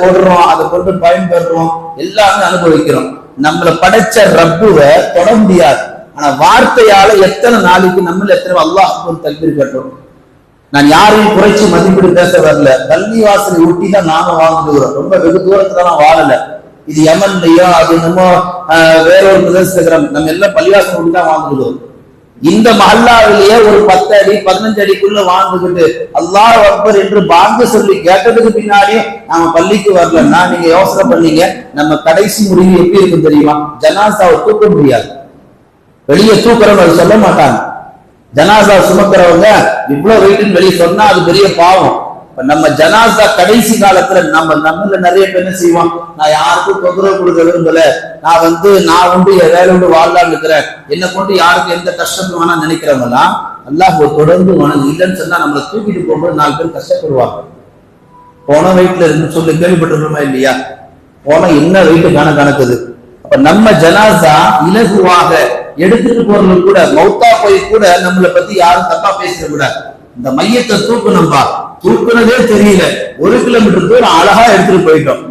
தொடுறோம், அதை கொண்டு பயன்பெறுறோம், எல்லாமே அனுபவிக்கிறோம். நம்மளை படைச்ச ரப்புவை தொட முடியாது. ஆனா வார்த்தையால எத்தனை நாளைக்கு நம்மள எத்தனை அல்லாஹ்வுக்கு தக்பீர் கட்டுறோம். நான் யாரையும் குறைச்சி மதிப்பீடு பேச வரல. பள்ளிவாசலை ஒட்டி தான் நாம வாழ்ந்துக்கிறோம். ரொம்ப வெகு தூரத்துல நான் வாழல. இது யமன்லயோ அது என்னமோ வேறொரு பிரதேசம், நம்ம எல்லாம் பள்ளிவாசல் ஒட்டி தான் வாழ்ந்துக்கிறோம். இந்த மஹல்லாவிலேயே ஒரு 10 அடி 15 அடிக்குள்ள வாழ்ந்துகிட்டு அல்லாஹ் அக்பர் என்று பாங்கு சொல்லி கேட்டதுக்கு பின்னாடியே நாம பள்ளிக்கு வரலன்னா நீங்க யோசனை பண்ணீங்க நம்ம கடைசி முடிவு எப்படி இருக்கும் தெரியுமா? ஜனாசாவை தூக்க முடியாது. வெளியே தூக்குறவங்க அது சொல்ல மாட்டாங்க. ஜனாசா சுமக்கிறவங்க இவ்வளவு வெயிட்னு வெளியே சொன்னா அது பெரிய பாவம். நம்ம ஜனாசா கடைசி காலத்துல நம்மள நிறைய பேர் என்ன செய்வோம், நான் யாருக்கும் தொந்தரவு கொடுக்க விரும்பல, நான் உண்டு என் வேலை உண்டு வாழலான்னு இருக்கிறேன், என்னை கொண்டு யாருக்கும் எந்த கஷ்டமும் வேணா நினைக்கிறவங்கலாம் அல்லாஹ் தொடர்ந்து வணங்கு. இல்லைன்னு சொன்னா நம்மளை தூக்கிட்டு போகும்போது 4 பேர் கஷ்டப்படுவாங்க. போன வெயிட்ல இருந்து சொல்லி கேள்விப்பட்டிருக்கோமா இல்லையா? போன என்ன வெயிட்டு கணக்குது. அப்ப நம்ம ஜனாசா இலகுவாக எடுத்துட்டு போறது கூட, மௌத்தா போய் கூட நம்மளை பத்தி யாரும் தப்பா பேச கூடாது. இந்த மையத்தை தூக்குனம்பா, தூக்குனதே தெரியல, 1 கிலோமீட்டர் தூரம் அழகா எடுத்துட்டு போயிட்டோம்.